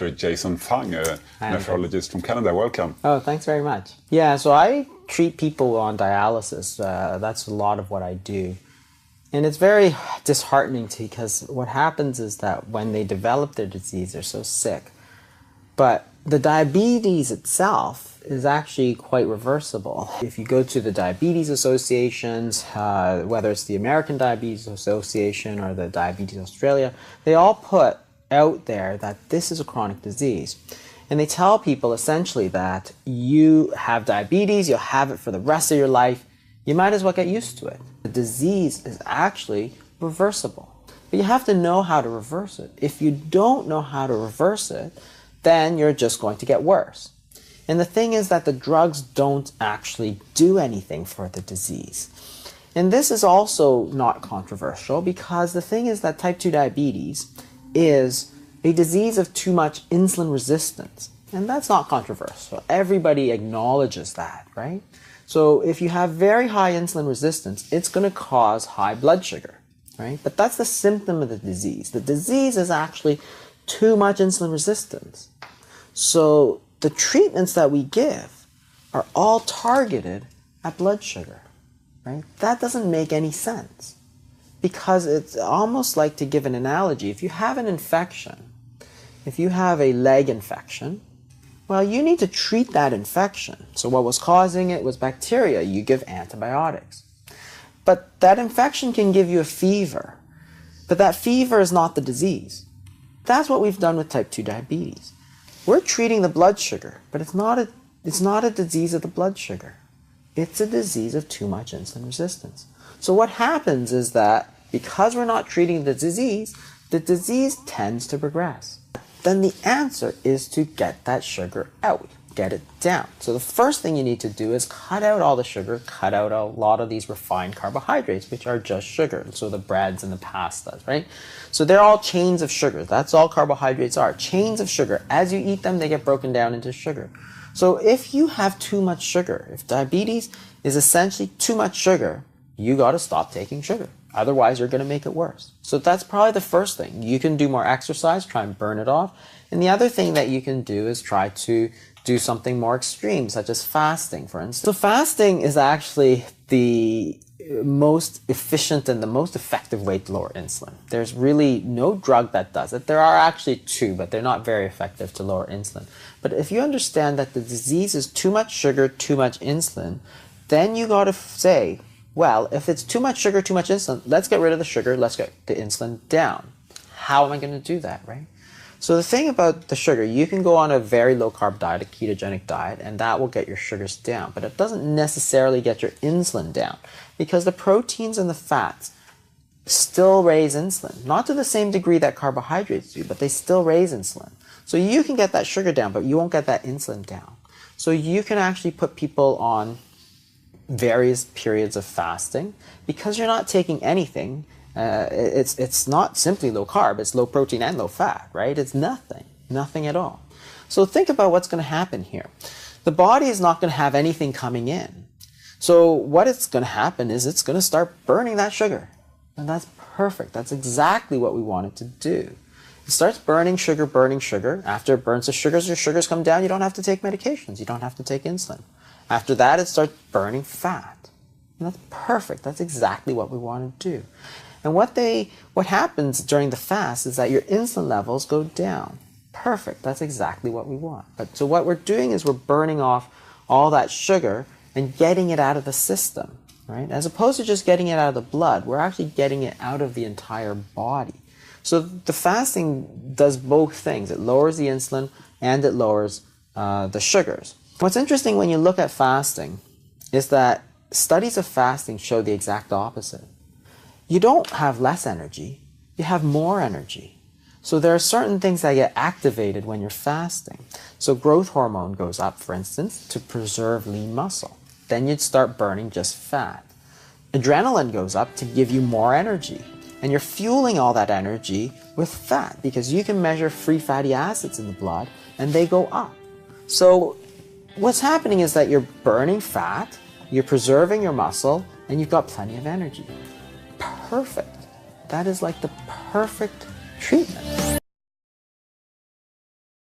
Dr. Jason Fung, a nephrologist from Canada. Welcome. Oh, thanks very much. Yeah, so I treat people on dialysis. That's a lot of what I do. And it's very disheartening because what happens is that when they develop their disease, they're so sick. But the diabetes itself is actually quite reversible. If you go to the diabetes associations, whether it's the American Diabetes Association or the Diabetes Australia, they all put out there that this is a chronic disease. And they tell people essentially that you have diabetes, you'll have it for the rest of your life, you might as well get used to it. The disease is actually reversible. But you have to know how to reverse it. If you don't know how to reverse it, then you're just going to get worse. And the thing is that the drugs don't actually do anything for the disease. And this is also not controversial because the thing is that type 2 diabetes is a disease of too much insulin resistance. And that's not controversial. Everybody acknowledges that, right? So if you have very high insulin resistance, it's going to cause high blood sugar, right? But that's the symptom of the disease. The disease is actually too much insulin resistance. So the treatments that we give are all targeted at blood sugar, right? That doesn't make any sense because it's almost like, to give an analogy, if you have an infection, if you have a leg infection, well, you need to treat that infection. So what was causing it was bacteria. You give antibiotics. But that infection can give you a fever. But that fever is not the disease. That's what we've done with type 2 diabetes. We're treating the blood sugar, but it's not a disease of the blood sugar. It's a disease of too much insulin resistance. So what happens is that because we're not treating the disease tends to progress. Then the answer is to get that sugar out, get it down. So the first thing you need to do is cut out all the sugar, cut out a lot of these refined carbohydrates, which are just sugar. So the breads and the pastas, right? So they're all chains of sugar. That's all carbohydrates are, chains of sugar. As you eat them, they get broken down into sugar. So if you have too much sugar, if diabetes is essentially too much sugar, you got to stop taking sugar. Otherwise, you're going to make it worse. So that's probably the first thing. You can do more exercise, try and burn it off. And the other thing that you can do is try to do something more extreme, such as fasting, for instance. So fasting is actually the most efficient and the most effective way to lower insulin. There's really no drug that does it. There are actually two, but they're not very effective to lower insulin. But if you understand that the disease is too much sugar, too much insulin, then you got to say, well, if it's too much sugar, too much insulin, let's get rid of the sugar, let's get the insulin down. How am I going to do that, right? So the thing about the sugar, you can go on a very low-carb diet, a ketogenic diet, and that will get your sugars down. But it doesn't necessarily get your insulin down because the proteins and the fats still raise insulin. Not to the same degree that carbohydrates do, but they still raise insulin. So you can get that sugar down, but you won't get that insulin down. So you can actually put people on various periods of fasting because you're not taking anything. It's not simply low carb, it's low protein and low fat, right? It's nothing at all. So think about what's going to happen here. The body is not going to have anything coming in. So what it's going to happen is it's going to start burning that sugar. And that's perfect. That's exactly what we want it to do. It starts burning sugar. After it burns the sugars, your sugars come down. You don't have to take medications. You don't have to take insulin. After that, it starts burning fat. And that's perfect. That's exactly what we want to do. And what happens during the fast is that your insulin levels go down. Perfect. That's exactly what we want. So what we're doing is we're burning off all that sugar and getting it out of the system, right? As opposed to just getting it out of the blood, we're actually getting it out of the entire body. So the fasting does both things. It lowers the insulin and it lowers the sugars. What's interesting when you look at fasting is that studies of fasting show the exact opposite. You don't have less energy, you have more energy. So there are certain things that get activated when you're fasting. So growth hormone goes up, for instance, to preserve lean muscle. Then you'd start burning just fat. Adrenaline goes up to give you more energy. And you're fueling all that energy with fat because you can measure free fatty acids in the blood and they go up. So what's happening is that you're burning fat, you're preserving your muscle, and you've got plenty of energy. Perfect. That is like the perfect treatment.